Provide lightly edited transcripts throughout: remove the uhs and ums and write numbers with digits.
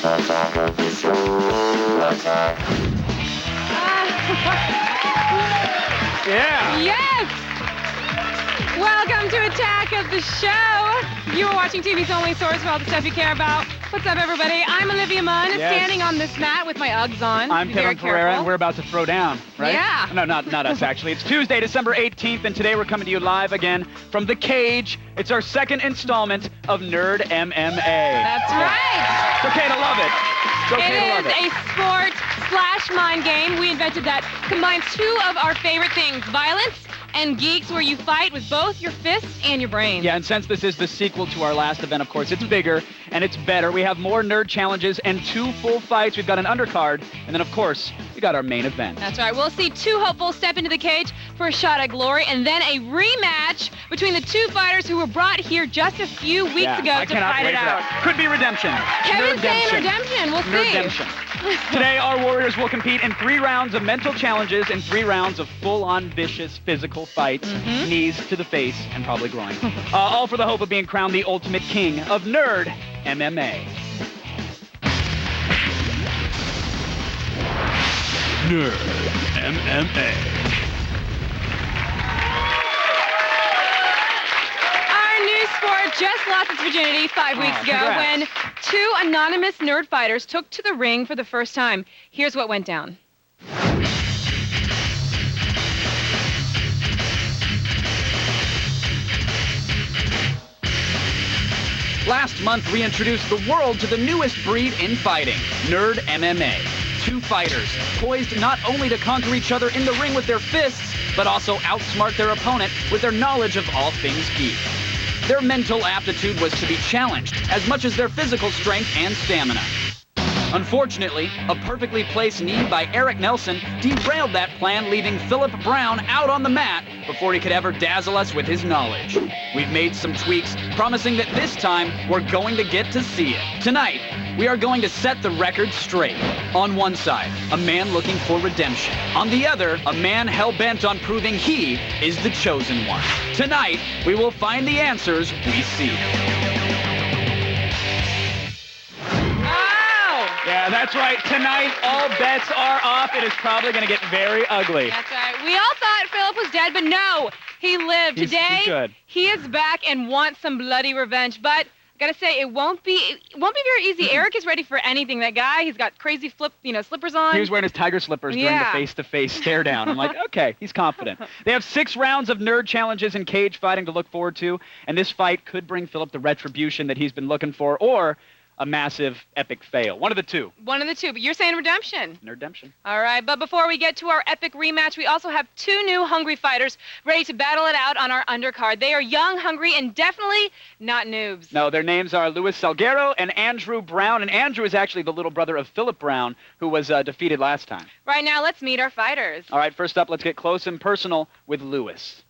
Attack of the show. Attack. Yeah. Yes! Welcome to Attack of the Show. You are watching TV's only source for all the stuff you care about. What's up, everybody? I'm Olivia Munn, standing on this mat with my Uggs on. I'm Kevin Pereira, and we're about to throw down, right? Yeah. No, not us, actually. It's Tuesday, December 18th, and today we're coming to you live again from the cage. It's our second installment of Nerd MMA. That's right. It's okay to love it. It's okay to love it. It is a sport/mind game. We invented that combines two of our favorite things, violence and geeks, where you fight with both your fists and your brain. Yeah, and since this is the sequel to our last event, of course, it's bigger and it's better. We have more nerd challenges and 2 full fights. We've got an undercard, and then, of course, we got our main event. That's right. We'll see 2 hopefuls step into the cage for a shot at glory, and then a rematch between the 2 fighters who were brought here just a few weeks ago to fight it out. Could be redemption. Kevin's saying redemption. We'll see. Redemption. Today, our warriors will compete in 3 rounds of mental challenges and 3 rounds of full-on vicious physical fights, knees to the face and probably groin. All for the hope of being crowned the ultimate king of Nerd MMA. Nerd MMA. Our new sport just lost its virginity 5 weeks ago when 2 anonymous nerd fighters took to the ring for the first time. Here's what went down. Last month, we introduced the world to the newest breed in fighting, Nerd MMA. 2 fighters, poised not only to conquer each other in the ring with their fists, but also outsmart their opponent with their knowledge of all things geek. Their mental aptitude was to be challenged, as much as their physical strength and stamina. Unfortunately, a perfectly placed knee by Eric Nelson derailed that plan, leaving Philip Brown out on the mat before he could ever dazzle us with his knowledge. We've made some tweaks, promising that this time we're going to get to see it. Tonight, we are going to set the record straight. On one side, a man looking for redemption. On the other, a man hell-bent on proving he is the chosen one. Tonight, we will find the answers we seek. Yeah, that's right. Tonight, all bets are off. It is probably going to get very ugly. That's right. We all thought Philip was dead, but no, he lived. Today, he's good. He is back and wants some bloody revenge. But I gotta say, it won't be very easy. Eric is ready for anything. That guy, he's got crazy slippers on. He was wearing his tiger slippers during the face-to-face stare down. I'm like, okay, he's confident. They have 6 rounds of nerd challenges and cage fighting to look forward to, and this fight could bring Philip the retribution that he's been looking for, or a massive, epic fail. One of the two. One of the two, but you're saying redemption. Redemption. All right, but before we get to our epic rematch, we also have 2 new hungry fighters ready to battle it out on our undercard. They are young, hungry, and definitely not noobs. No, their names are Luis Salguero and Andrew Brown, and Andrew is actually the little brother of Philip Brown, who was defeated last time. Right now, let's meet our fighters. All right, first up, let's get close and personal with Luis.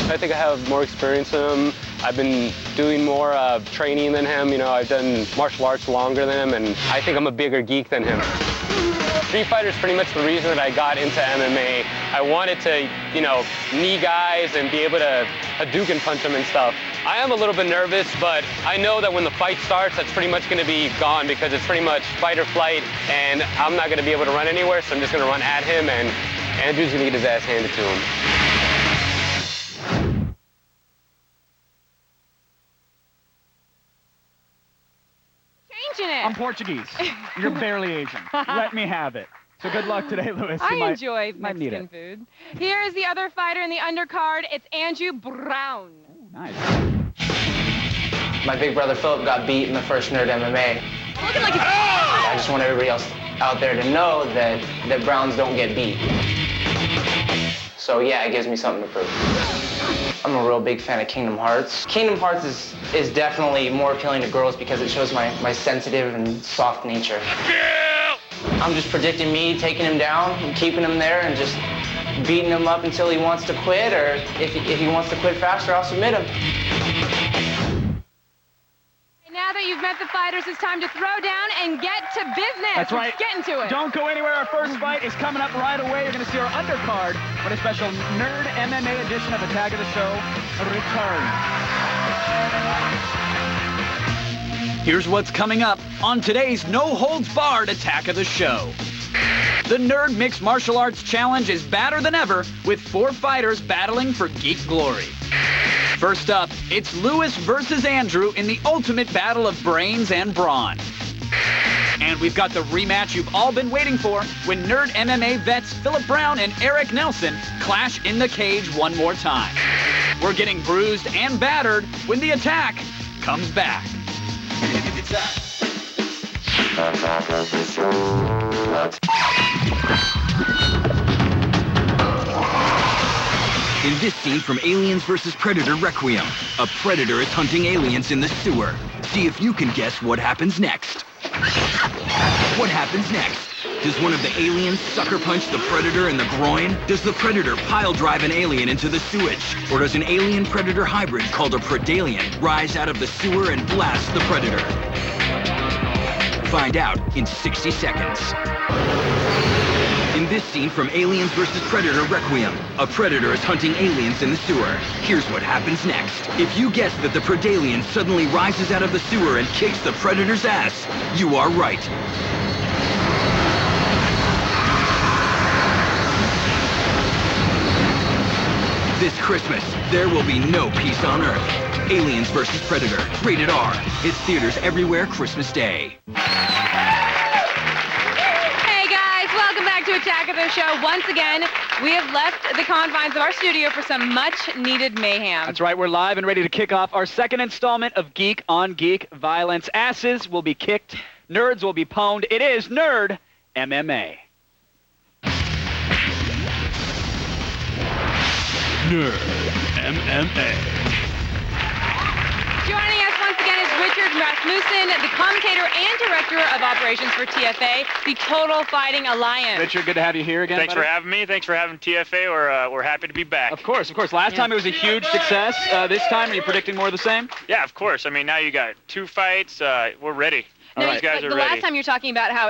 I think I have more experience than him. I've been doing more training than him. You know, I've done martial arts longer than him, and I think I'm a bigger geek than him. Street Fighter is pretty much the reason that I got into MMA. I wanted to, you know, knee guys and be able to Hadouken punch them and stuff. I am a little bit nervous, but I know that when the fight starts, that's pretty much going to be gone because it's pretty much fight or flight, and I'm not going to be able to run anywhere, so I'm just going to run at him, and Andrew's going to get his ass handed to him. I'm Portuguese. You're barely Asian. Let me have it. So good luck today, Luis. I enjoy Mexican food. Here is the other fighter in the undercard. It's Andrew Brown. Ooh, nice. My big brother Philip got beat in the first Nerd MMA. Looking like he's... I just want everybody else out there to know that Browns don't get beat. So yeah, it gives me something to prove. I'm a real big fan of Kingdom Hearts. Kingdom Hearts is definitely more appealing to girls because it shows my sensitive and soft nature. I'm just predicting me taking him down and keeping him there and just beating him up until he wants to quit, or if he wants to quit faster, I'll submit him. Now that you've met the fighters, it's time to throw down and get to business. That's right. Let's get into it. Don't go anywhere. Our first fight is coming up right away. You're going to see our undercard when a special Nerd MMA edition of Attack of the Show returns. Here's what's coming up on today's no-holds-barred attack of the show. The Nerd Mixed Martial Arts Challenge is badder than ever, with 4 fighters battling for geek glory. First up, it's Lewis versus Andrew in the ultimate battle of brains and brawn. And we've got the rematch you've all been waiting for when Nerd MMA vets Philip Brown and Eric Nelson clash in the cage one more time. We're getting bruised and battered when the attack comes back. Attack of the show. In this scene from Aliens vs. Predator Requiem, a predator is hunting aliens in the sewer. See if you can guess what happens next. What happens next? Does one of the aliens sucker punch the predator in the groin? Does the predator pile drive an alien into the sewage? Or does an alien-predator hybrid called a predalien rise out of the sewer and blast the predator? Find out in 60 seconds. In this scene from Aliens vs. Predator Requiem, a predator is hunting aliens in the sewer. Here's what happens next. If you guess that the predalien suddenly rises out of the sewer and kicks the predator's ass, you are right. This Christmas, there will be no peace on Earth. Aliens vs. Predator, rated R. It's theaters everywhere Christmas Day. To Attack of the Show. Once again, we have left the confines of our studio for some much-needed mayhem. That's right, we're live and ready to kick off our second installment of Geek on Geek Violence. Asses will be kicked, nerds will be pwned. It is Nerd MMA. Nerd MMA. Joining us once again is Richard Rasmussen, the commentator and director of operations for TFA, the Total Fighting Alliance. Richard, good to have you here again. Thanks for having me. Thanks for having TFA. We're happy to be back. Of course. Last time it was a huge success. This time, are you predicting more of the same? Yeah, of course. I mean, now you got 2 fights. We're ready. Now, These guys are the ready. last time you were talking about how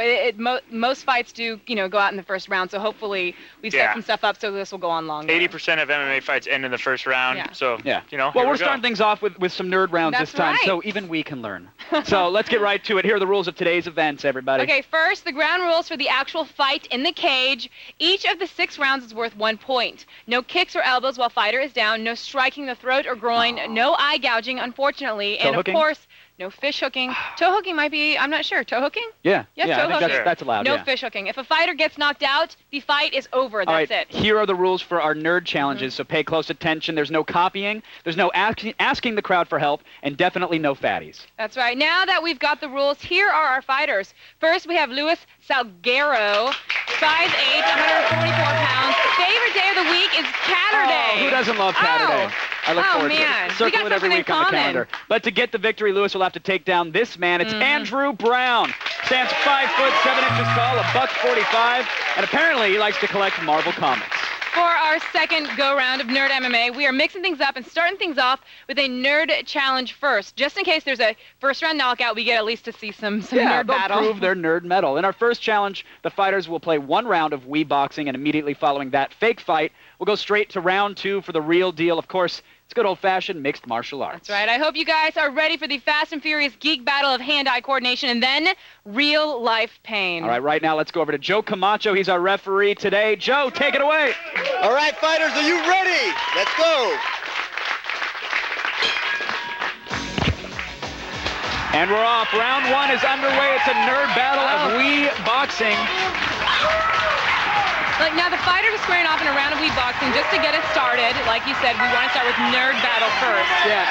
most fights do, go out in the first round. So hopefully we set some stuff up so this will go on longer. 80% of MMA fights end in the first round. Yeah. So, Well, we're starting things off with some nerd rounds That's this time, right. so even we can learn. So let's get right to it. Here are the rules of today's events, everybody. Okay, first, the ground rules for the actual fight in the cage. Each of the 6 rounds is worth 1 point. No kicks or elbows while fighter is down. No striking the throat or groin. No eye gouging, unfortunately. Toe and hooking? Of course, no fish hooking. Toe hooking might be, I'm not sure. Toe hooking? Yeah, Yes, I toe think hooking. that's allowed. No yeah. fish hooking. If a fighter gets knocked out, the fight is over. All That's right, it. here are the rules for our nerd challenges, so pay close attention. There's no copying, there's no asking the crowd for help, and definitely no fatties. That's right. Now that we've got the rules, here are our fighters. First, we have Luis Salguero, 5'8", 144 pounds. Favorite day of the week is Catterday. Oh, who doesn't love Catterday? I look forward man. to it. Circle it every week on the calendar. But to get the victory, Lewis will have to take down this man. It's Andrew Brown. Stands 5 foot 7 inches tall, $145, and apparently he likes to collect Marvel comics. For our second go-round of Nerd MMA, we are mixing things up and starting things off with a nerd challenge first. Just in case there's a first-round knockout, we get at least to see some nerd they'll battle. prove their nerd metal. In our first challenge, the fighters will play 1 round of Wii boxing, and immediately following that fake fight, we'll go straight to round 2 for the real deal. Of course, it's good old-fashioned mixed martial arts. That's right. I hope you guys are ready for the fast and furious geek battle of hand-eye coordination and then real-life pain. All right, right now let's go over to Joe Camacho. He's our referee today. Joe, take it away. All right, fighters, are you ready? Let's go. And we're off. Round 1 is underway. It's a nerd battle of Wii boxing. Now, the fighters are squaring off in a round of Wii boxing just to get it started. Like you said, we want to start with nerd battle first. Yeah,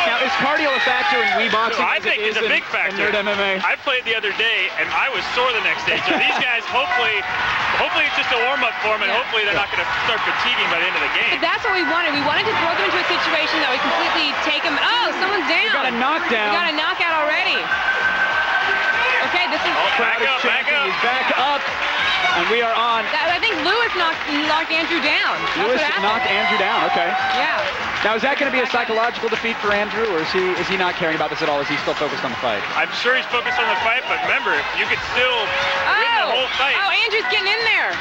now is cardio a factor in Wii boxing? I think it's a big factor. In nerd MMA? I played the other day, and I was sore the next day. So these guys, hopefully it's just a warm-up for them, and hopefully they're not going to start fatiguing by the end of the game. But that's what we wanted. We wanted to throw them into a situation that would completely take them. Oh, someone's down. We got a knockdown. We got a knockout already. Okay, this is... Back up. He's back up. And we are on. I think Lewis knocked Andrew down. Lewis knocked Andrew down. Okay. Yeah. Now, is that going to be a psychological defeat for Andrew, or is he not caring about this at all? Is he still focused on the fight? I'm sure he's focused on the fight, but remember, you could still win the whole still fight. Oh, Andrew's getting in there.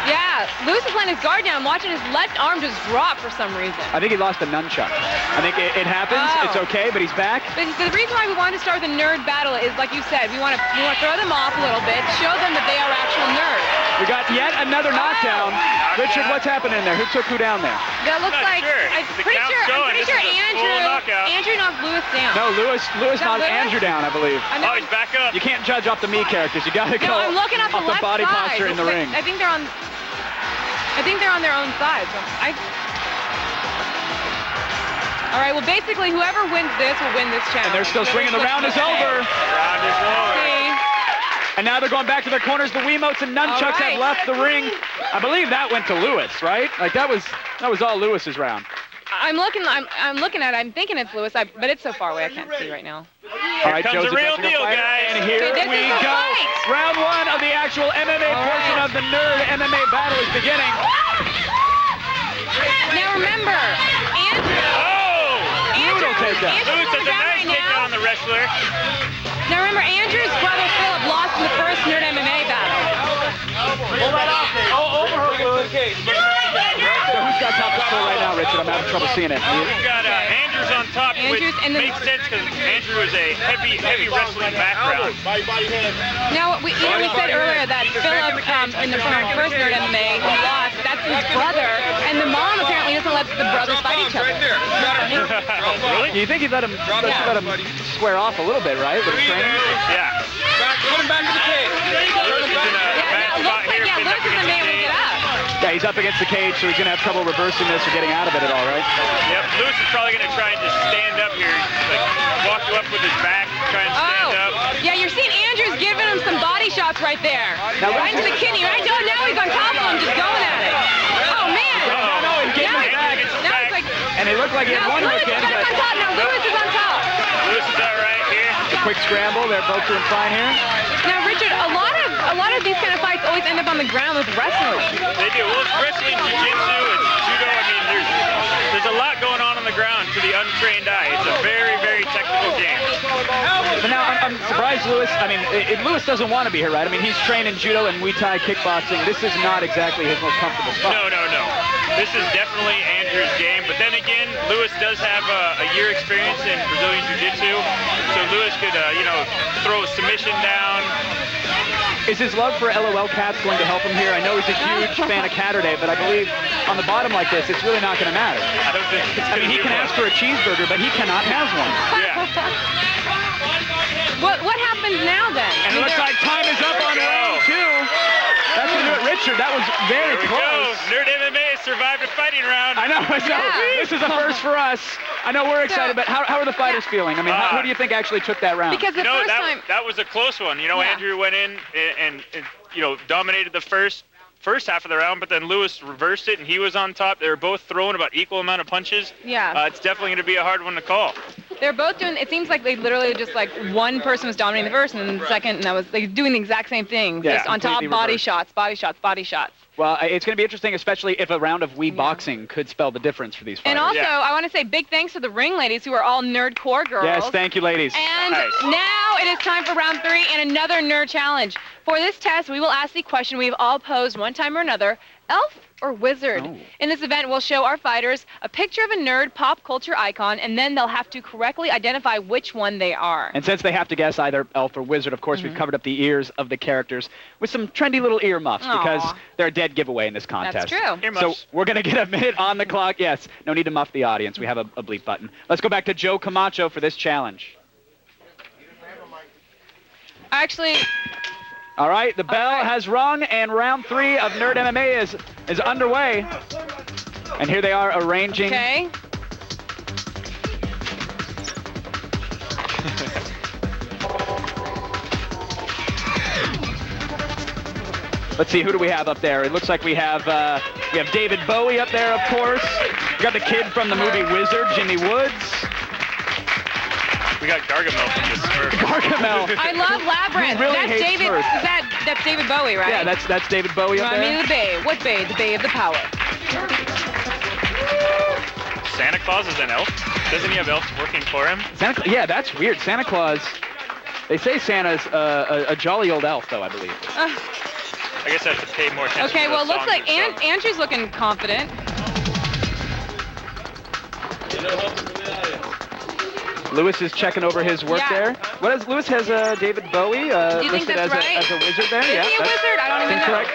Yeah, Lewis is letting his guard down, watching his left arm just drop for some reason. I think he lost a nunchuck. I think it happens. Oh. It's okay, but he's back. But the reason why we wanted to start with a nerd battle is, like you said, we want to throw them off a little bit, show them that they are actual nerds. We got yet another knockdown. Richard, what's happening there? Who took who down there? That looks Not like sure. I'm The pretty count's sure going. This is a full knockout. Andrew knocked Lewis down. No, Lewis that knocked Lewis? Andrew down, I believe. I know. Oh, he's back up. You can't judge off the me characters. You got to go No, I'm looking at the off left the body side. posture in the ring. I think they're on their own side. So all right, well, basically, whoever wins this will win this challenge. And they're still swinging. The round is over. Round is over. See? And now they're going back to their corners. The Wiimotes and nunchucks have left the ring. I believe that went to Lewis, right? Like that was all Lewis's round. I'm looking at it. I'm thinking it's Lewis, but it's so far away I can't see right now. All right, comes Joe's the real addressing deal, her fighter, guys. and here Okay, this we is the go. fight. Round one of the actual MMA portion of the Nerd MMA battle is beginning. Now remember, Brutal takedown. Lewis has a nice takedown on the wrestler. Now remember, Andrew's brother Philip lost in the first Nerd MMA battle. Pull that off there. Oh, over her, Lewis. So who's got top control right now, Richard? I'm having trouble seeing it. We've got Andrews on top, which makes sense because Andrew is a heavy wrestling background. Now we said earlier that Philip in the first Nerd MMA he lost. That's his brother, and the mom apparently doesn't let the brothers fight each other. Really? You think he'd let him square off a little bit, right? With his training? Yeah. Put him back to the cage. Lewis is in a bad spot here. Yeah, pinned up Lewis isn't against the able to cage. get up. Yeah, he's up against the cage, so he's going to have trouble reversing this or getting out of it at all, right? Yep. Lewis is probably going to try and just stand up here, like walk you up with his back, try and stand up. Yeah, you're seeing Andrews giving him some body shots right there. Now, Right into the kidney, right? Oh, now he's on top of him, just going at it. Oh, man. No, he's getting his back. Now it's like, And it looked like he had now one Lewis hook is in, on but top. Now Lewis is on top. Lewis is all right here. quick scramble. They're both doing fine here. Now, Richard, a lot of these kind of fights always end up on the ground with wrestling. They do. Well, it's wrestling, jiu-jitsu, it's judo. I mean, there's a lot going on the ground to the untrained eye. It's a very, very technical game. But now, I'm surprised Lewis, I mean, Lewis doesn't want to be here, right? I mean, he's trained in judo and Muay Thai kickboxing. This is not exactly his most comfortable spot. No. This is definitely Andrew's game. But then again, Lewis does have a year experience in Brazilian Jiu-Jitsu. So Lewis could, throw a submission down. Is his love for LOL Cats going to help him here? I know he's a huge fan of Catterday, but I believe on the bottom like this, it's really not going to matter. I don't think it's I mean, he can ask for a cheeseburger, but he cannot have one. Yeah. What happens now then? And it looks like time is up on round two. That's going to do it. Richard, that was very There we close. go. Nerd MMA survived a fighting round. I know. This is a first for us. I know we're excited, but how are the fighters feeling? I mean, who do you think actually took that round? Because the first time... that was a close one. Andrew went in and dominated the first half of the round, but then Lewis reversed it, and he was on top. They were both throwing about equal amount of punches. Yeah. It's definitely going to be a hard one to call. They're both doing, it seems like they literally just like one person was dominating the first and then the second, and that was like doing the exact same thing. Yeah, just on top, completely body shots. Well, it's going to be interesting, especially if a round of Wii boxing could spell the difference for these fighters. And also, I want to say big thanks to the ring ladies who are all nerd core girls. Yes, thank you, ladies. And Nice. now it is time for round 3 and another nerd challenge. For this test, we will ask the question we've all posed one time or another, elf or wizard? Oh. In this event, we'll show our fighters a picture of a nerd pop culture icon, and then they'll have to correctly identify which one they are. And since they have to guess either elf or wizard, of course, we've covered up the ears of the characters with some trendy little ear muffs because they're a dead giveaway in this contest. That's true. Ear So muffs. we're going to get a minute on the clock. Yes, no need to muff the audience. We have a bleep button. Let's go back to Joe Camacho for this challenge. Actually, All right, the bell has rung, and round 3 of Nerd MMA is underway. And here they are arranging. okay. Let's see, who do we have up there? It looks like we have David Bowie up there, of course. We got the kid from the movie Wizard, Jimmy Woods. We got Gargamel from the Smurfs. Gargamel. I love Labyrinth. He really That's hates David. Smurfs. That's David Bowie, right? Yeah, that's David Bowie up Remind me there. of the Bay. What Bay? The Bay of the Power. Santa Claus is an elf. Doesn't he have elves working for him? Yeah, that's weird. Santa Claus. They say Santa's a jolly old elf, though, I believe. I guess I have to pay more attention Okay, to well, it those looks like songs and stuff. Andrew's looking confident. Lewis is checking over his work Yeah. there. What is Lewis has David Bowie Do you think listed that's right? as a wizard there? Is yeah, he a that's wizard? I don't even know. incorrect.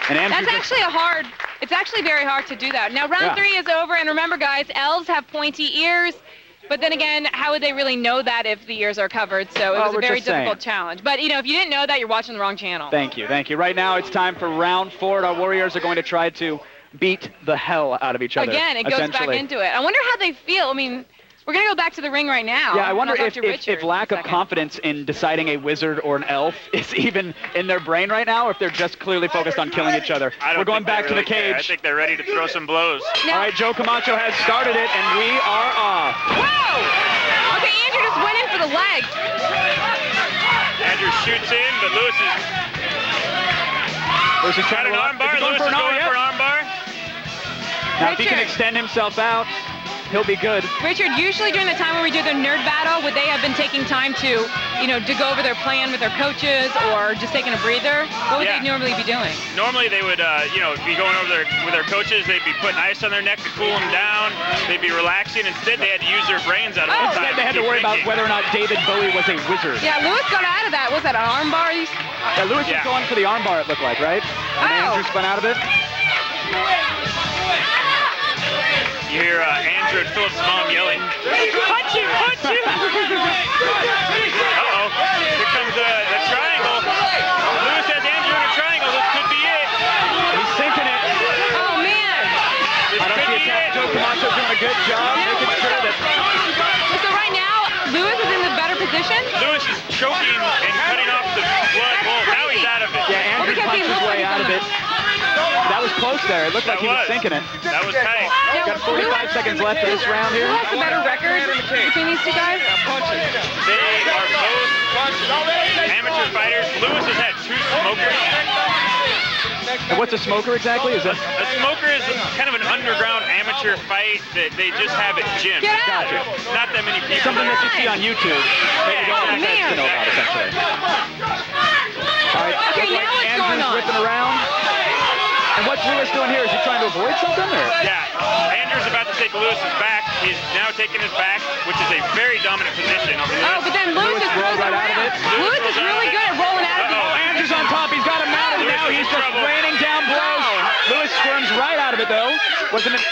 And Andrew That's actually it's actually very hard to do that. Now, round 3 is over, and remember, guys, elves have pointy ears. But then again, how would they really know that if the ears are covered? So it was a we're very just saying. difficult challenge. But, you know, if you didn't know that, you're watching the wrong channel. Thank you, thank you. Right now, it's time for round 4. Our Warriors are going to try to beat the hell out of each other. Again, it goes back essentially. into it. I wonder how they feel. I mean, we're going to go back to the ring right now. Yeah, I wonder and I'll if, talk to Richard if lack in a of second. confidence in deciding a wizard or an elf is even in their brain right now, or if they're just clearly focused on killing each other. I don't We're going think they back to really the care. I cage. think they're ready to throw some blows. Now- All right, Joe Camacho has started it, and we are off. Whoa! Okay, Andrew just went in for the leg. Andrew shoots in, but Lewis is got an armbar. Lewis is going for an armbar. Now, if he can Richard. extend himself out, he'll be good. Richard, usually during the time when we do the nerd battle, would they have been taking time to, you know, to go over their plan with their coaches or just taking a breather? What would Yeah. they normally be doing? Normally they would, be going over with their coaches. They'd be putting ice on their neck to cool them down. They'd be relaxing. Instead, they had to use their brains out of the time. Instead, they had to worry about whether or not David Bowie was a wizard. Yeah, Lewis got out of that. Was that an armbar? Yeah, Lewis Yeah. was going for the armbar, it looked like, right? And Oh. Andrew spun out of it. You hear Andrew and Philip's mom yelling, "Punch him! Punch him!" Uh-oh. Here comes the triangle. Lewis has Andrew in a triangle. This could be it. He's sinking it. Oh, man. This I don't could see be attack. it. Joe Camacho's doing a good job making sure that So right now, Lewis is in the better position. Lewis is choking and cutting off the blood. Well, now he's out of it. yeah, Andrew because he punched his looked way like out of he's it. That was close there. It looked like That he was was. sinking it. That was tight. Now, Got 45 seconds left of this round here. Who has the better record between these two guys? They are both amateur fighters. Lewis has had 2 smokers. And what's a smoker exactly? Is that? A smoker is kind of an underground amateur fight that they just have at gyms. Get out. Gotcha. Not that many people. Something that you see on YouTube that you don't Oh, expect man. to know about, essentially. All right, Okay, looks like now what's Andrew's going on? whipping around. And what's Lewis doing here? Is he trying to avoid something? Or? Yeah, Andrew's about to take Lewis's back. He's now taking his back, which is a very dominant position over Lewis. Oh, but then Lewis Lewis is rolled rolling right out of around. it. Lewis rolls is out really of it. good at rolling out of Uh-oh. these. Andrew's on top. He's got him mounted. Lewis Now is he's in just trouble. raining down blows. Lewis squirms right out of it, though. Wasn't it?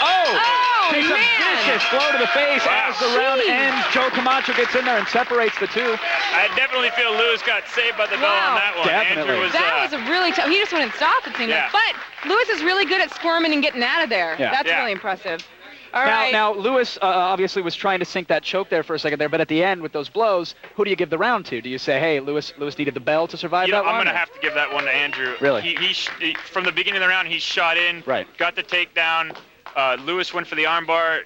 Takes a man. vicious blow to the face Wow. as the round Jeez. ends. Joe Camacho gets in there and separates the two. I definitely feel Lewis got saved by the bell Wow. on that one. Definitely. Andrew was, That was a really tough. He just wouldn't stop, it seemed Yeah. like. But Lewis is really good at squirming and getting out of there. Yeah. That's Yeah. really impressive. All right. Now Lewis obviously was trying to sink that choke there for a second there, but at the end with those blows, who do you give the round to? Do you say, hey, Lewis needed the bell to survive you know, that one? I'm going to or- have to give that one to Andrew. Really? He from the beginning of the round, he shot in, Right. got the takedown. Lewis went for the armbar,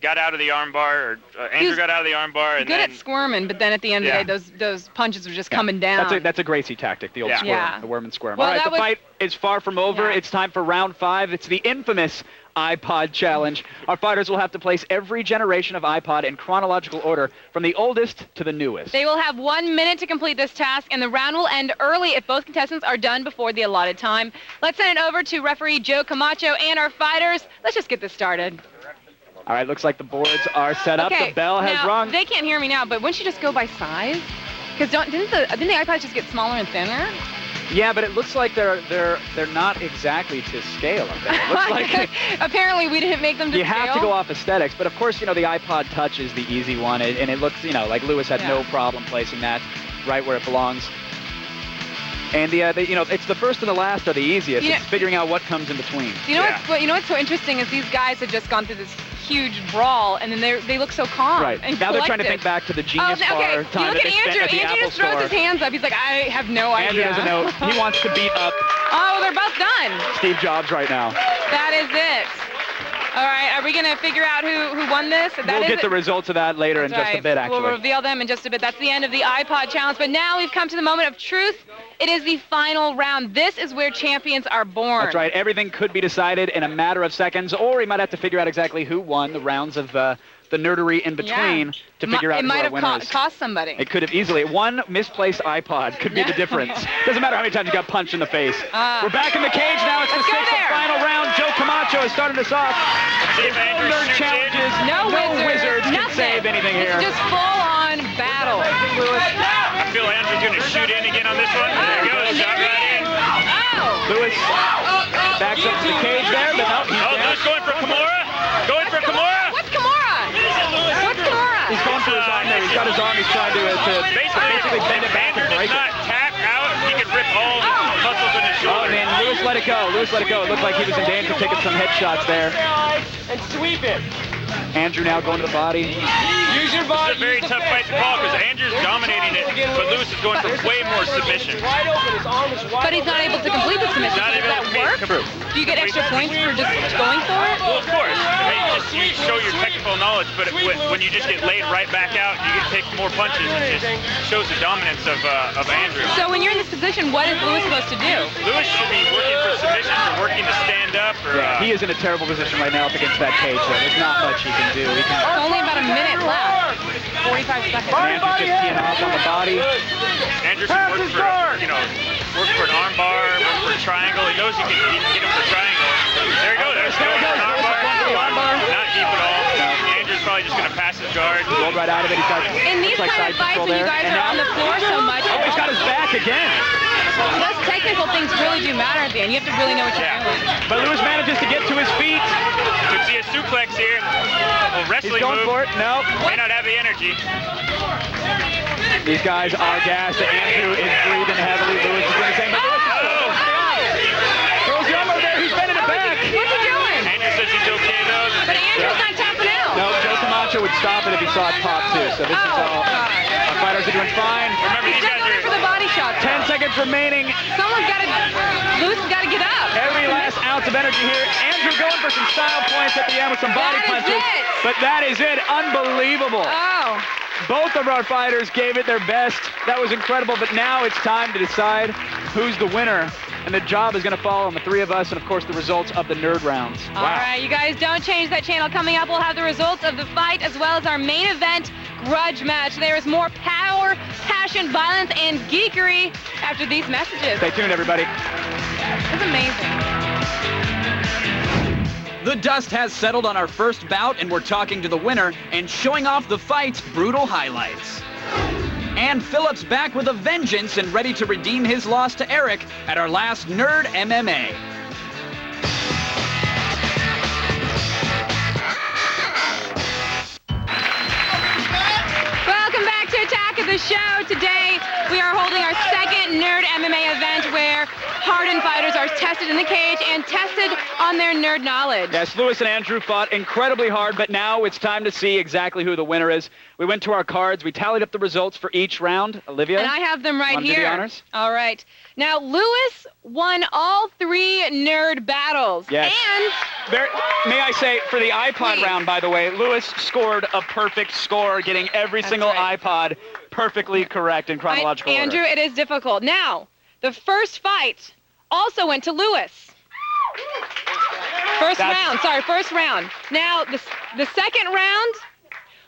got out of the armbar, or Andrew He's got out of the armbar, and good then at squirming, but then at the end Yeah. of the day, those punches were just coming down. That's a Gracie tactic, the old Yeah. squirm, Yeah. the worm and squirm. Well, All right, that the was- fight is far from over. Yeah. It's time for round 5. It's the infamous iPod challenge. Our fighters will have to place every generation of iPod in chronological order from the oldest to the newest. They will have 1 minute to complete this task, and the round will end early if both contestants are done before the allotted time. Let's send it over to referee Joe Camacho and our fighters. Let's just get this started. All right, looks like the boards are set up. Okay, The bell has now, rung. They can't hear me now, but wouldn't you just go by size? Because didn't the iPods just get smaller and thinner? Yeah, but it looks like they're not exactly to scale up there. It looks like Apparently we didn't make them to you scale. have to go off aesthetics, but of course, the iPod Touch is the easy one, and it looks, like Lewis had no problem placing that right where it belongs. And it's the first and the last are the easiest. You know- It's figuring out what comes in between. You know what's so interesting is these guys have just gone through this huge brawl, and then they look so calm Right. and Now they're trying to collected. think back to the Genius okay. Bar You time look that at they spent Andrew. at the Andrew Apple just throws Store. his hands up. He's like, I have no Andrew idea. doesn't know. He wants to beat up Oh, they're both done. Steve Jobs right now. That is it. All right, are we going to figure out who won this? We'll get the results of that later in just a bit, actually. We'll reveal them in just a bit. That's the end of the iPod challenge. But now we've come to the moment of truth. It is the final round. This is where champions are born. That's right. Everything could be decided in a matter of seconds, or we might have to figure out exactly who won the rounds of the nerdery in between to figure out it who might our have winner is. cost somebody. It could have easily. One misplaced iPod could be the difference. Doesn't matter how many times you got punched in the face. We're back in the cage now. It's the Let's go sixth and there. final round. Joe Camacho has started us off. See if Andrew Nerd shoots in. challenges. No wizards can nothing. save anything here. It's just full-on battle. I feel Andrew's going to shoot in again on this one. There he goes. Shot right in. Oh! Lewis backs up to the cage there, but no, he's Oh, down. Lewis going for Kimura. Going for Kimura. What's Kimura? What's Kimura? He's going for his arm there. He's got his arm. He's trying to basically bend it back and Andrew break does it. not tap out. He can rip all the muscles in his Oh, shoulder. man, Lewis let it go. Lewis let it go. It looked like he was in danger of taking some headshots there. And sweep it. Andrew now going to the body. Use your This body. is a very tough fight to call because Andrew's dominating it, but Lewis is going for way more submission. Wide open. His arm is wide But he's not able to complete the submission. Not Does able that to work? complete- Do you get extra points for just going for it? Well, of course. I mean, you show your technical knowledge, but when you just get laid right back out, you get to take more punches. It just shows the dominance of Andrew. So when you're in this position, what is Lewis supposed to do? Lewis should be working for submissions or working to stand up. Or, Yeah, he is in a terrible position right now up against that cage there. There's not much he can do. He can, It's only about a minute left. 45 seconds. Andrew's just teeing off on the body. Andrew can work for, work for an arm bar, work for a triangle. He knows he can get him for triangle. There he goes. There's There he goes. an arm bar. Going for the arm bar. Not deep at all. Andrew's probably just going to pass his guard. Rolled right out of it. He's got In these looks like kind of side fights, control when you there. guys And are on the floor so much, oh, he's got his back again. those technical things really do matter at the end. You have to really know what you're doing. But Lewis manages to get to his feet. Could see a suplex here. A He's wrestling going move. for it. No. May not have the energy. These guys are gassed. Andrew is breathing heavily. Lewis is doing the same. But Lewis Oh! throws the arm over there. He's bending it back. What's he doing? Andrew says he's okay though. But Andrew's not tapping out. No, Joe Camacho would stop it if he saw it pop too. So this is all. God. Our fighters are doing fine. Remember, He's these still guys going for are. the body shot. 10 seconds remaining. Someone's got to, Lewis has got to get up. Every last ounce of energy here. Andrew going for some style points at the end with some body That is punches. it. But that is it. Unbelievable. Oh. Both of our fighters gave it their best. That was incredible. But now it's time to decide who's the winner. And the job is going to fall on the three of us and, of course, the results of the nerd rounds. All right, you guys don't change that channel. Coming up, we'll have the results of the fight as well as our main event grudge match. There is more power, passion, violence, and geekery after these messages. Stay tuned, everybody. It's amazing. The dust has settled on our first bout, and we're talking to the winner and showing off the fight's brutal highlights. And Phillips back with a vengeance and ready to redeem his loss to Eric at our last Nerd MMA. Welcome back to Attack of the Show. Today, we are holding our second Nerd MMA event where hardened fighters are tested in the cage and tested on their nerd knowledge. Yes, Lewis and Andrew fought incredibly hard, but now it's time to see exactly who the winner is. We went to our cards. We tallied up the results for each round. Olivia? And I have them right wanna do here. the honors? All right. Now, Lewis won all 3 nerd battles. Yes. And May I say, for the iPod Please. round, by the way, Lewis scored a perfect score, getting every That's single right. iPod perfectly correct in chronological Andrew, order. it is difficult. Now, the first fight also went to Lewis. First round. Now, the second round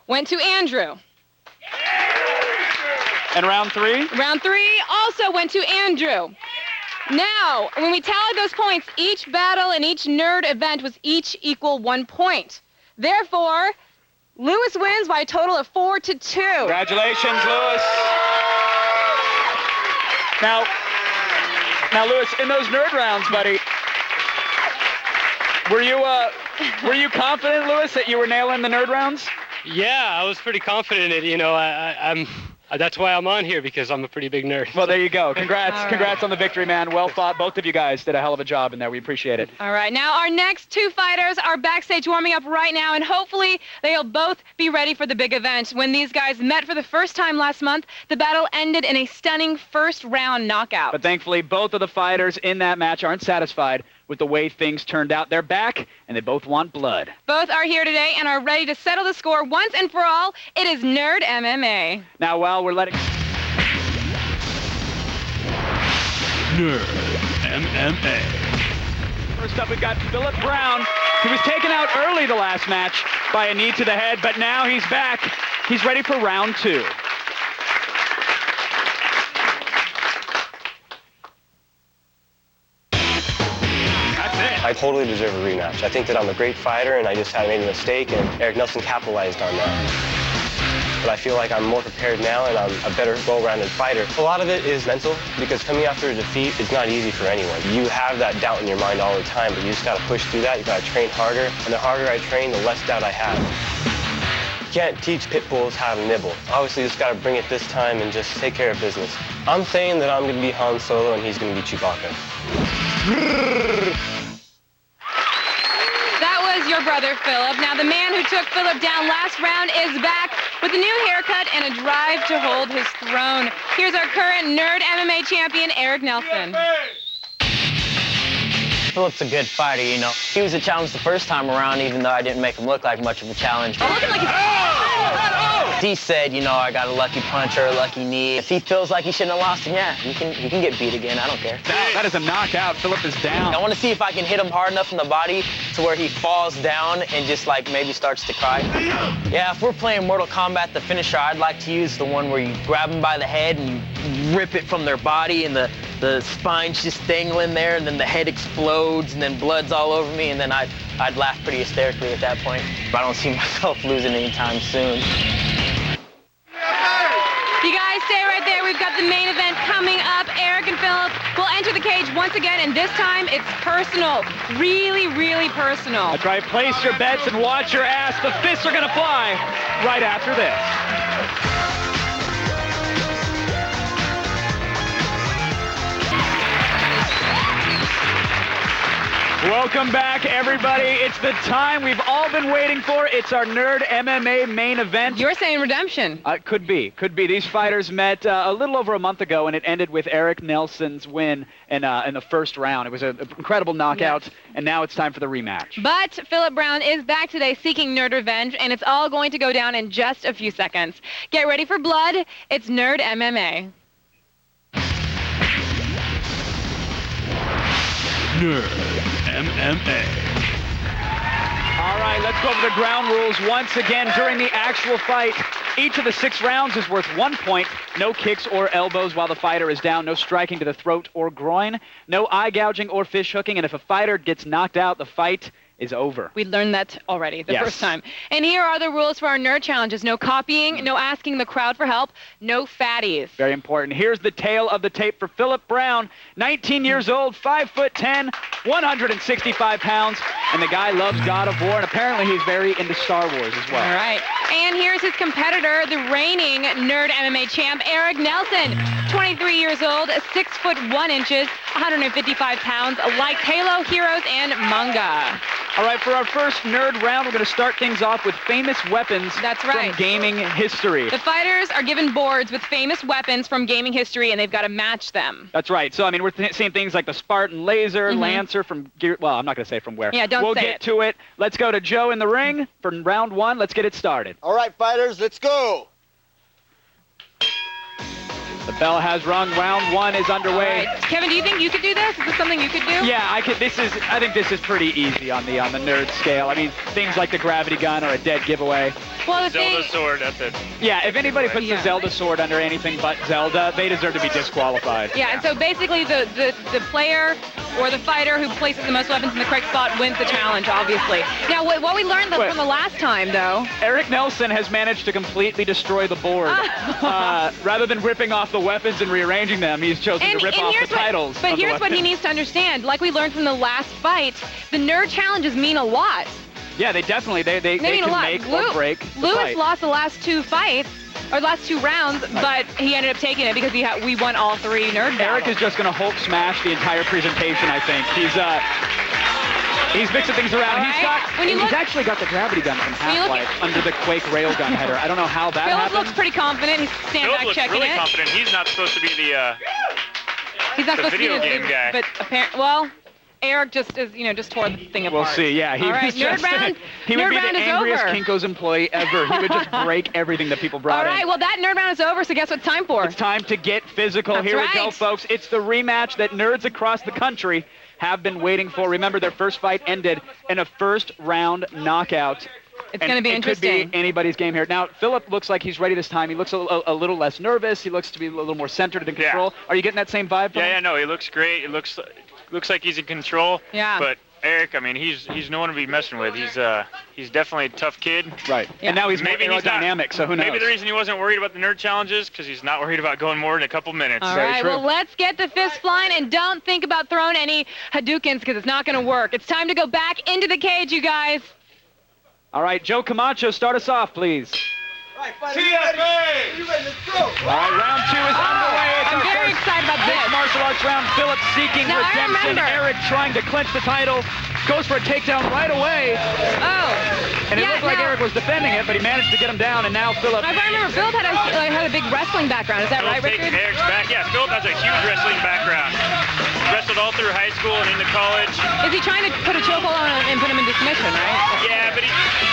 went to Andrew. And round 3? Round 3 also went to Andrew. Now, when we tallied those points, each battle and each nerd event was each equal 1 point. Therefore, Lewis wins by a total of 4-2. Congratulations, Lewis. Now, Lewis, in those nerd rounds, buddy, were you confident, Lewis, that you were nailing the nerd rounds? Yeah, I was pretty confident in it. You know, I'm that's why I'm on here, because I'm a pretty big nerd. Well, there you go. Congrats. All right. Congrats on the victory, man. Well fought. Both of you guys did a hell of a job in there. We appreciate it. All right, now our next 2 fighters are backstage warming up right now, and hopefully they'll both be ready for the big event. When these guys met for the first time last month, the battle ended in a stunning first-round knockout. But thankfully, both of the fighters in that match aren't satisfied with the way things turned out. They're back, and they both want blood. Both are here today and are ready to settle the score once and for all. It is Nerd MMA. Now, while we're letting... Nerd MMA. First up, we've got Philip Brown He was taken out early the last match by a knee to the head, but now he's back. He's ready for round 2. I totally deserve a rematch. I think that I'm a great fighter, and I just had made a mistake, and Eric Nelson capitalized on that. But I feel like I'm more prepared now, and I'm a better well-rounded fighter. A lot of it is mental, because coming after a defeat is not easy for anyone. You have that doubt in your mind all the time, but you just got to push through that. You got to train harder, and the harder I train, the less doubt I have. You can't teach pit bulls how to nibble. Obviously, you just got to bring it this time and just take care of business. I'm saying that I'm going to be Han Solo, and he's going to be Chewbacca. Your brother Philip. Now the man who took Philip down last round is back with a new haircut and a drive to hold his throne. Here's our current Nerd MMA champion, Eric Nelson. Philip's a good fighter, you know. He was a challenge the first time around, even though I didn't make him look like much of a challenge. Looking like He said, you know, I got a lucky punch or a lucky knee. If he feels like he shouldn't have lost him, yeah, he can get beat again. I don't care. That is a knockout. Philip is down. I want to see if I can hit him hard enough in the body to where he falls down and just like maybe starts to cry. Yeah, if we're playing Mortal Kombat, the finisher I'd like to use the one where you grab them by the head and you rip it from their body and the spine's just dangling there, and then the head explodes and then blood's all over me, and then I'd laugh pretty hysterically at that point. But I don't see myself losing anytime soon. You guys stay right there. We've got the main event coming up. Eric and Philip will enter the cage once again, and this time it's personal. Really, really personal. That's right. Place your bets and watch your ass. The fists are going to fly right after this. Welcome back, everybody. It's the time we've all been waiting for. It's our Nerd MMA main event. You're saying redemption. Could be. These fighters met a little over a month ago, and it ended with Eric Nelson's win in the first round. It was an incredible knockout, yes. And now it's time for the rematch. But Philip Brown is back today seeking Nerd Revenge, and it's all going to go down in just a few seconds. Get ready for blood. It's Nerd MMA. Nerd MMA. All right, let's go over the ground rules once again. During the actual fight, each of the 6 rounds is worth 1 point. No kicks or elbows while the fighter is down. No striking to the throat or groin. No eye gouging or fish hooking. And if a fighter gets knocked out, the fight is over. We learned that already the first time. And here are the rules for our nerd challenges. No copying, no asking the crowd for help, no fatties. Very important. Here's the tail of the tape for Philip Brown, 19 years old, 5'10", 165 pounds, and the guy loves God of War, and apparently he's very into Star Wars as well. All right. And here's his competitor, the reigning Nerd MMA champ, Eric Nelson, 23 years old, 6'1", 155 pounds, likes Halo, Heroes, and manga. All right, for our first nerd round, we're going to start things off with famous weapons from gaming history. The fighters are given boards with famous weapons from gaming history, and they've got to match them. That's right. So, I mean, we're seeing things like the Spartan Laser, Lancer from Gear... Well, I'm not going to say from where. Yeah, don't We'll say get to it. Let's go to Joe in the ring for round 1. Let's get it started. All right, fighters, let's go. The bell has rung. Round 1 is underway. Right. Kevin, do you think you could do this? Is this something you could do? Yeah, I could. I think this is pretty easy on the nerd scale. I mean, things like the gravity gun or a dead giveaway. Well, the Zelda sword, that's it. Yeah, if anybody puts the Zelda sword under anything but Zelda, they deserve to be disqualified. Yeah, and so basically the player or the fighter who places the most weapons in the correct spot wins the challenge, obviously. Now, what we learned from the last time, though... Eric Nelson has managed to completely destroy the board. Rather than ripping off the weapons and rearranging them, he's chosen to rip off the titles. But here's what he needs to understand. Like we learned from the last fight, the nerd challenges mean a lot. Yeah, they definitely, they can make or break the Lewis fight. lost the last 2 fights, or last 2 rounds, but he ended up taking it because we won all 3 nerd battles. Eric is just going to Hulk smash the entire presentation, I think. He's mixing things around. He's actually got the gravity gun from Half-Life under the Quake railgun header. I don't know how that happened. Philip looks pretty confident. He's standing back checking really confident. He's not supposed to be the he's not supposed video to be game guy. But apparently, well, Eric just tore the thing apart. We'll see. Yeah, he All right, was nerd just round. he would Nerd be the round is angriest over. Kinko's employee ever. He would just break everything that people brought All in. right, well, that nerd round is over, so guess what it's time for? It's time to get physical. That's Here we go, right. folks. It's the rematch that nerds across the country have been waiting for. Remember, their first fight ended in a first-round knockout. It's going to be interesting. It could be anybody's game here. Now, Philip looks like he's ready this time. He looks a little less nervous. He looks to be a little more centered and in control. Are you getting that same vibe from him? Yeah, no, he looks great. It looks like he's in control. Yeah. But Eric, I mean, he's no one to be messing with. He's definitely a tough kid. Right. Yeah. And now he's Maybe more he's not- aerodynamic, so who knows? Maybe the reason he wasn't worried about the nerd challenges because he's not worried about going more than a couple minutes. All Very right, true. well, let's get the fist flying, and don't think about throwing any Hadoukens because it's not going to work. It's time to go back into the cage, you guys. All right, Joe Camacho, start us off, please. TFA! You ready to go? All right, round 2 is underway. It's I'm our very first excited about mixed this. martial arts round. Philip seeking Now, I redemption. remember. Eric trying to clinch the title. Goes for a takedown right away. Oh. And it Yeah, looked like now- Eric was defending it, but he managed to get him down, and now Philip... If I remember, Philip had a big wrestling background. Is that right, Philip Richard? taking Eric's back. Yeah, Philip has a huge wrestling background. Wrestled all through high school and into college. Is he trying to put a chokehold on him and put him into submission, right? Yeah, but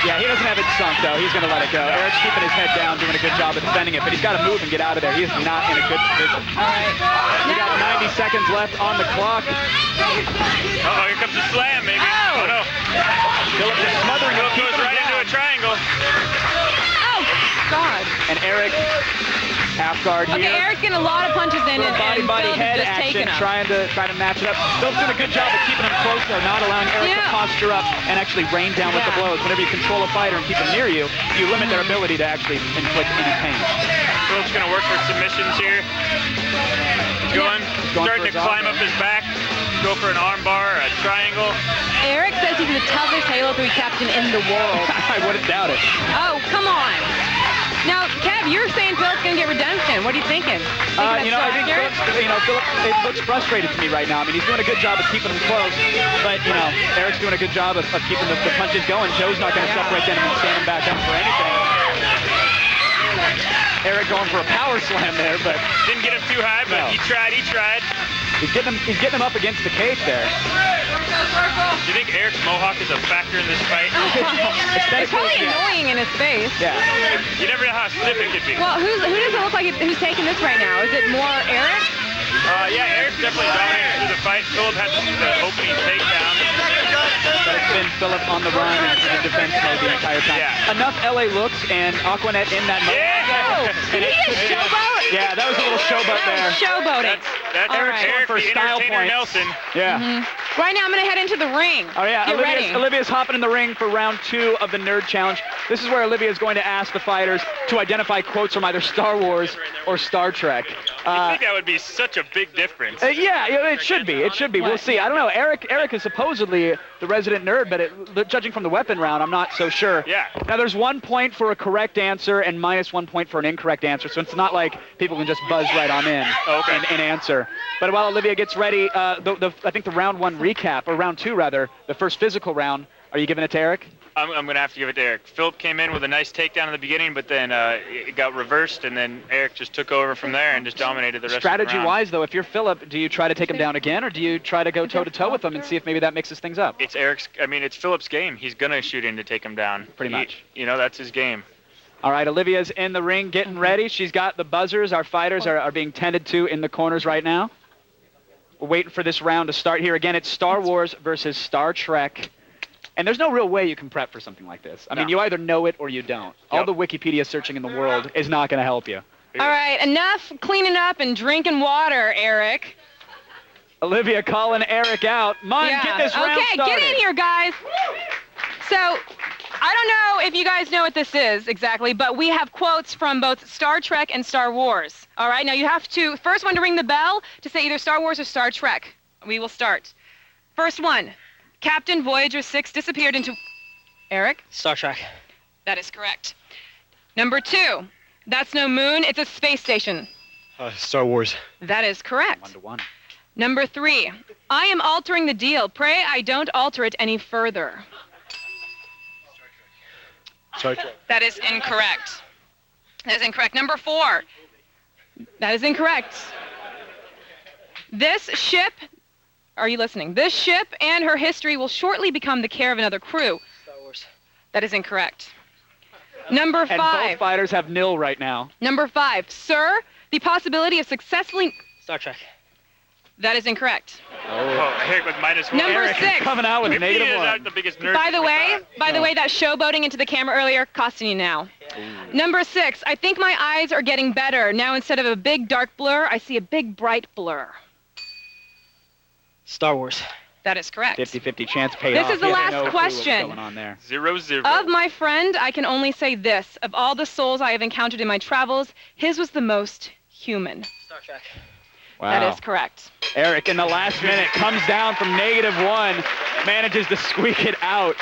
Yeah, he doesn't have it sunk, though. He's going to let it go. Eric's keeping his head down, doing a good job of defending it, but he's got to move and get out of there. He is not in a good position. All right. We got 90 seconds left on the clock. uh-oh, here comes the slam, maybe. Oh. Oh, no. Philip just smothering him, Philip keeping goes him right into down. a triangle. Oh, God. And Eric, half guard Okay, here. Eric's getting a lot of punches in, and Body Philip head is just taking action, him. trying to match it up. Phil's doing a good job of keeping him close there, not allowing Eric to Yeah. posture up and actually rain down with the Yeah. blows. Whenever you control a fighter and keep them near you, you limit their ability to actually inflict any pain. Philip's going to work for submissions here. He's going going starting for to his climb arm. up his back. Go for an arm bar, a triangle. Eric says he's the toughest Halo 3 captain in the world. I wouldn't doubt it. Oh, come on. Now, Kev, you're saying Philip's going to get redemption. What are you thinking? I think Philip, it looks frustrated to me right now. I mean, he's doing a good job of keeping him close, but, Eric's doing a good job of keeping the punches going. Joe's not going to separate them and stand him back up for anything. Eric going for a power slam there, but Didn't get him too high, but No. he tried. he's getting him up against the cage there. Do you think Eric's mohawk is a factor in this fight? It's probably annoying in his face. Yeah. You never know how stiff it could be. Well, who does it look like who's taking this right now? Is it more Eric? Yeah, Eric's definitely dominated through the fight. Philip had the opening takedown. But it's been Philip on the run and in defense mode the entire time. Yeah. Enough LA looks and Aquanet in that mode. Yeah. Did he just showboat? Yeah, that was a little showboat there. Showboating. That's All Eric, right. Eric For the style entertainer points. Nelson. Yeah. Right now, I'm going to head into the ring. Oh, yeah. Get ready. Olivia's hopping in the ring for round 2 of the Nerd Challenge. This is where Olivia is going to ask the fighters to identify quotes from either Star Wars or Star Trek. I think that would be such a big difference. Yeah, it should be. It should be. We'll see. I don't know. Eric is supposedly the resident nerd, but judging from the weapon round, I'm not so sure. Yeah. Now, there's 1 point for a correct answer and minus 1 point for an incorrect answer, so it's not like people can just buzz right on in and answer. But while Olivia gets ready, I think the round 1 recap, or round 2 rather, the first physical round, are you giving it to Eric? I'm going to have to give it to Eric. Philip came in with a nice takedown in the beginning, but then it got reversed, and then Eric just took over from there and just dominated the rest of the round. Strategy-wise, though, if you're Philip, do you try to take him down again, or do you try to go toe-to-toe with him and see if maybe that mixes things up? It's Philip's game. He's going to shoot in to take him down. Pretty much. That's his game. All right, Olivia's in the ring getting ready. She's got the buzzers. Our fighters are being tended to in the corners right now. We're waiting for this round to start here. Again, it's Star Wars versus Star Trek. And there's no real way you can prep for something like this. I mean, you either know it or you don't. All the Wikipedia searching in the world is not going to help you. All right, enough cleaning up and drinking water, Eric. Olivia calling Eric out. Get this round started. Okay, get in here, guys. So, I don't know if you guys know what this is exactly, but we have quotes from both Star Trek and Star Wars. All right, now you have to, first one to ring the bell to say either Star Wars or Star Trek. We will start. First one, Captain Voyager 6 disappeared into... Eric? Star Trek. That is correct. Number 2, that's no moon, it's a space station. Star Wars. That is correct. 1-1. Number 3, I am altering the deal. Pray I don't alter it any further. Star Trek. That is incorrect. That is incorrect. Number 4, that is incorrect. This ship are you listening? This ship and her history will shortly become the care of another crew. Star Wars. That is incorrect. Number 5. And both fighters have nil right now. Number 5. Sir, the possibility of successfully... Star Trek. That is incorrect. Oh, Eric with -1. Number Eric 6. coming out with Maybe he is -1. out the biggest nerd. By the way, that showboating into the camera earlier, costing you now. Number 6. I think my eyes are getting better. Now instead of a big dark blur, I see a big bright blur. Star Wars. That is correct. 50-50 chance paid This off. is the He had last no clue what was question. going on there. 0-0. Of my friend, I can only say this. Of all the souls I have encountered in my travels, his was the most human. Star Trek. Wow. That is correct. Eric in the last minute comes down from -1, manages to squeak it out.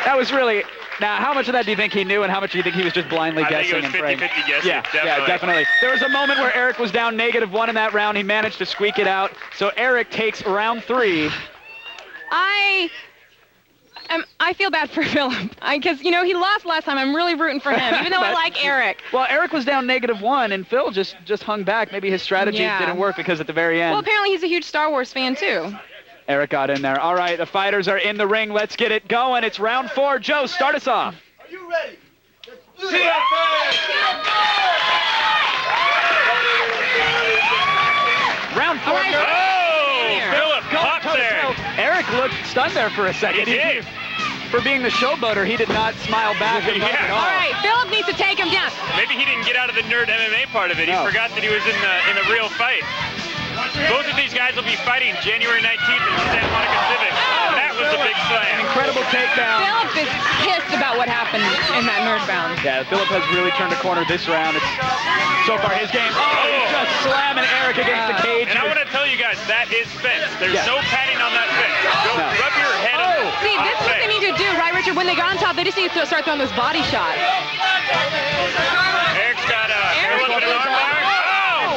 That was really... Now, how much of that do you think he knew, and how much do you think he was just blindly I guessing think it was and praying? 50-50 guessing. Yeah, definitely. There was a moment where Eric was down -1 in that round. He managed to squeak it out. So Eric takes round 3. I feel bad for Philip because he lost last time. I'm really rooting for him, even though I like Eric. Well, Eric was down -1, and Phil just hung back. Maybe his strategy didn't work because at the very end. Well, apparently he's a huge Star Wars fan too. Eric got in there. All right, the fighters are in the ring. Let's get it going. It's round 4. Joe, start us off. Are you ready? Round 4. Oh, Philip popped there. Eric looked stunned there for a second. He did. For being the showboater, he did not smile back at Mike at all. All right, Philip needs to take him down. Maybe he didn't get out of the nerd MMA part of it. He forgot that he was in the real fight. Both of these guys will be fighting January 19th in Santa Monica Civic. That was a big slam. Incredible takedown. Philip is pissed about what happened in that nerd round. Yeah, Philip has really turned a corner this round. It's so far his game. He's just slamming Eric against the cage. And I want to tell you guys, that is fence. There's no padding on that fence. Go rub your head on See, this is what they need to do, right, Richard? When they got on top, they just need to start throwing those body shots. Eric's got Philip in an armbar.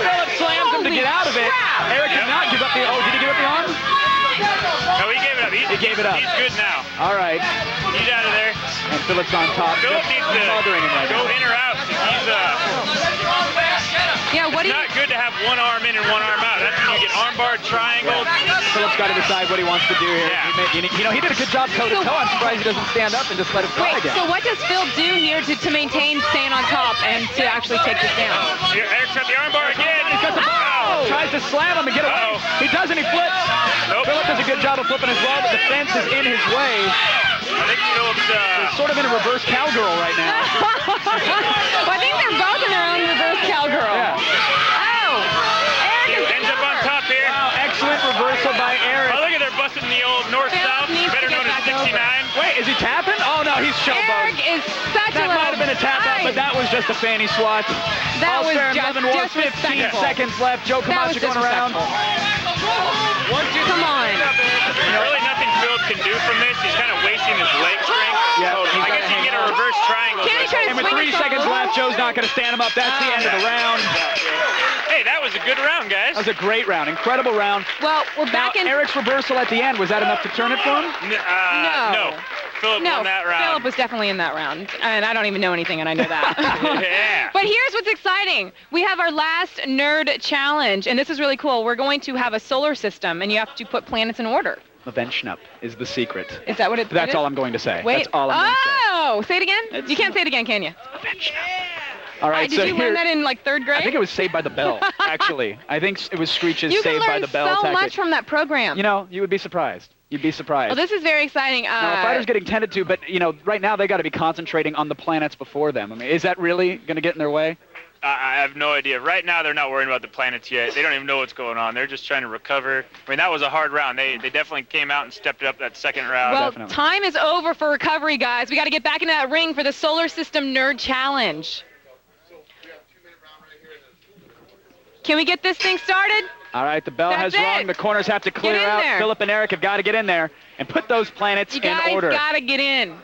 Philip slams him to get out of it. Eric did not give up the... Oh, did he give up the arm? No, he gave it up. He gave it up. He's good now. All right. He's out of there. And Philip's on top. Philip needs to bothering him right go now. in or out. It's not good to have one arm in and one arm out. That's when you get armbar, triangle. Philip's got to decide what he wants to do here. Yeah. He did a good job toe-to-toe. I'm surprised he doesn't stand up and just let it fly again. So what does Phil do here to maintain staying on top and to actually take this down? Here, Eric's got the armbar again. He's got the tries to slam him and get away. He doesn't. He flips. Nope. Philip does a good job of flipping as well, but the fence is in his way. I think Philip's He's sort of in a reverse cowgirl right now. Well, I think they're both in their own reverse cowgirl. Yeah. Oh, Eric ends up on top here. Wow, excellent reversal by Eric. Oh, look at they're busting the old north-south, better known as 69. Wait, is he tapping? Oh, no, he's showboating. Eric is such That a might have been a tap out, but that was just a fanny swat. That All was fair and just loving war. 15 disrespectful. seconds left. Joe That was Camacho going around. Come on. Really nothing Philip can do from this. He's kind of wasting his leg strength. Yeah, I guess he can get a reverse triangle. Can he try to And with swing 3 himself seconds over? left, Joe's not going to stand him up. That's the end of the round. Hey, that was a good round, guys. That was a great round. Incredible round. Well, we're back now, in... Eric's reversal at the end, was that enough to turn it for him? No. Philip won that round. Philip was definitely in that round. And I don't even know anything, and I know that. Yeah. But here's what's exciting. We have our last nerd challenge, and this is really cool. We're going to have a solar system, and you have to put planets in order. Event is the secret. Is that what it is? That's all I'm going to say. Wait. That's all I'm going to say. Oh, say it again? You can't say it again, can you? All right, Did so you here, learn that in, like, 3rd grade? I think it was Saved by the Bell, actually. I think it was Screech's you Saved by the Bell can learn so tactic. much from that program. You know, you would be surprised. You'd be surprised. Well, this is very exciting. Now, the fighter's getting tended to, but, right now they got to be concentrating on the planets before them. I mean, is that really going to get in their way? I have no idea. Right now, they're not worrying about the planets yet. They don't even know what's going on. They're just trying to recover. I mean, that was a hard round. They definitely came out and stepped it up that second round. Well, Definitely. time is over for recovery, guys. We got to get back into that ring for the Solar System Nerd Challenge. Can we get this thing started? All right, the bell That's has rung. it. The corners have to clear Get in out. there. Philip and Eric have got to get in there and put those planets You in guys order. got to get in.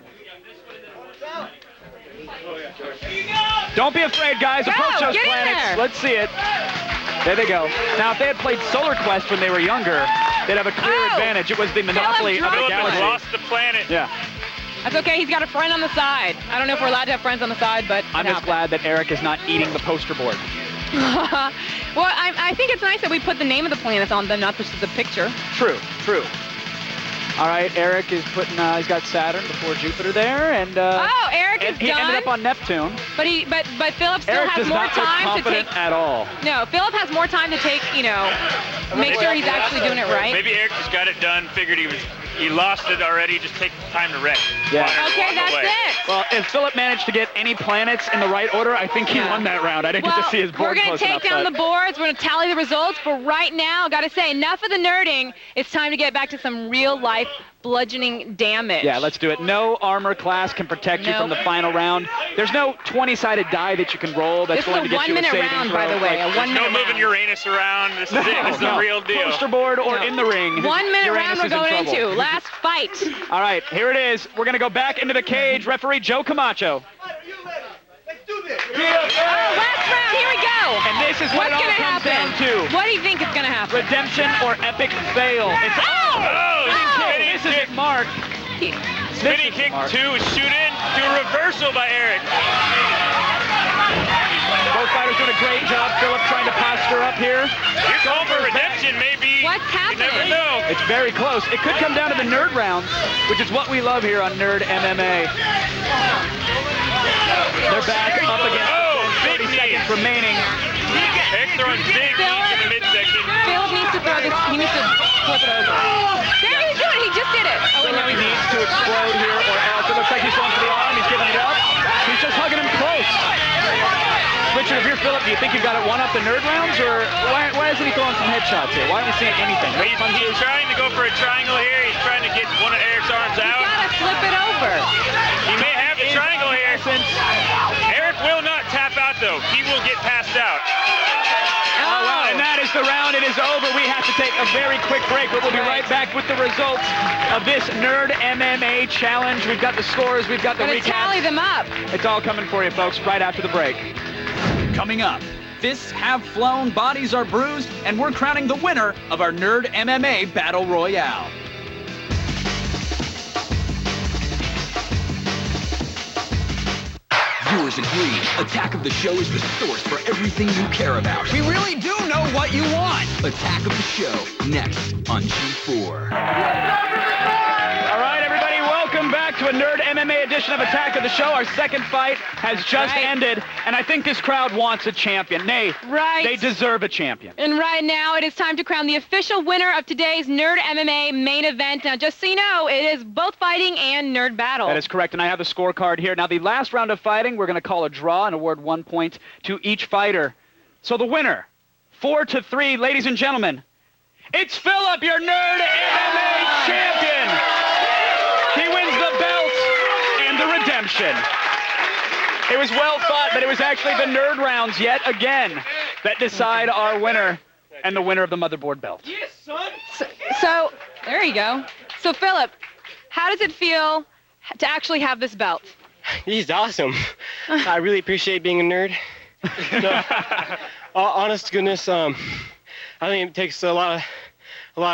Don't be afraid, guys. Go, Approach those get in planets. there. Let's see it. There they go. Now, if they had played Solar Quest when they were younger, they'd have a clear advantage. It was the monopoly of the Philip has galaxy. lost the planet. Yeah. That's okay. He's got a friend on the side. I don't know if we're allowed to have friends on the side, but I'm just glad that Eric is not eating the poster board. Well, I think it's nice that we put the name of the planets on them, not just the picture. True, true. All right, Eric is putting, he's got Saturn before Jupiter there, and oh, Eric is he done. ended up on Neptune. But Philip still Eric has does more not look time to confident take. at all. No, Philip has more time to take, you know, make sure he's actually doing it right. Maybe Eric just got it done, figured he lost it already, just take time to rest. Yeah. Okay, that's it. Well, if Philip managed to get any planets in the right order, I think he won that round. I didn't get to see his board we're going close to take enough, down but- the boards. We're going to tally the results. But right now, got to say, enough of the nerding. It's time to get back to some real-life bludgeoning damage. Yeah, let's do it. No armor class can protect you from the final round. There's no 20-sided die that you can roll that's This going is to a get you a 1-minute saving round, throw. by the way. A Like, 1-minute No round. moving Uranus around. This is it. This is the real deal. Poster board or in the ring. 1 minute Uranus round we're is in going trouble. into. Last fight. All right, here it is. We're going to go back into the cage. Referee Joe Camacho. Oh, last round. Here we go. And this is what What's it all going to comes happen? down to. What do you think is going to happen? Redemption or epic fail. It's this is Mark. Spinning kick two, shoot in to a reversal by Eric. Both fighters doing a great job. Philip trying to posture up here. You're calling for redemption, maybe. What's happening? You never know. It's very close. It could come down to the nerd rounds, which is what we love here on Nerd MMA. They're back up against 30 seconds remaining. Eric throwing big knees in the midsection. Philip needs to throw this. He needs to flip it over. There you do it. He just did it. Oh, wait, no, He he needs to explode here, or else it looks like he's going for the arm. He's giving it up. He's just hugging him close. Richard, if you're Philip, do you think you've got it one up the nerd rounds, or why isn't he throwing some headshots here? Why aren't we seeing anything? He's trying to go for a triangle here. He's trying to get one of Eric's arms out. You gotta flip it over. He may have the triangle here. Eric will not tap out, though. He will get passed out. Oh, wow. And that is the round. It is over. We have to take a very quick break, but we'll be right back with the results of this Nerd MMA challenge. We've got the scores. We've got the Gonna tally recaps. them up. It's all coming for you, folks, right after the break. Coming up, fists have flown, bodies are bruised, and we're crowning the winner of our Nerd MMA Battle Royale. Viewers agree. Attack of the Show is the source for everything you care about. We really do know what you want. Attack of the Show, next on G4. All right, everybody, welcome back to a Nerd MMA edition of Attack of the Show. Our second fight has just ended, and I think this crowd wants a champion. Nay, they deserve a champion. And right now, it is time to crown the official winner of today's Nerd MMA main event. Now, just so you know, it is both fighting and nerd battle. That is correct, and I have the scorecard here. Now, the last round of fighting, we're going to call a draw and award 1 point to each fighter. So the winner, 4-3, ladies and gentlemen, it's Philip, your Nerd MMA champion. He wins the belt and the redemption. It was well fought, but it was actually the nerd rounds yet again that decide our winner and the winner of the motherboard belt. Yes, son. So, there you go. So, Philip, how does it feel to actually have this belt? He's awesome. I really appreciate being a nerd. No, honest to goodness, I think it takes a lot of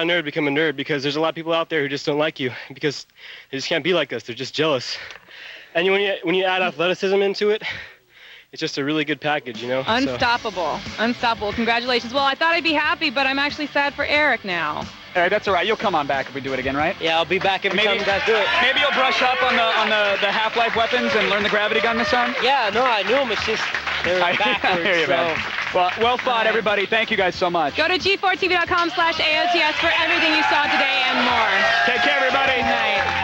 nerd to become a nerd, because there's a lot of people out there who just don't like you because they just can't be like us. They're just jealous. And when you add athleticism into it, it's just a really good package, you know? Unstoppable. Unstoppable. Congratulations. Well, I thought I'd be happy, but I'm actually sad for Eric now. All right, that's all right. You'll come on back if we do it again, right? Yeah, I'll be back every time you guys do it. Maybe you'll brush up on the Half-Life weapons and learn the gravity gun this time? Yeah, no, I knew them. It's just they were backwards. I hear you, man. Well fought, everybody. Thank you guys so much. Go to g4tv.com/AOTS for everything you saw today and more. Take care, everybody. Good night.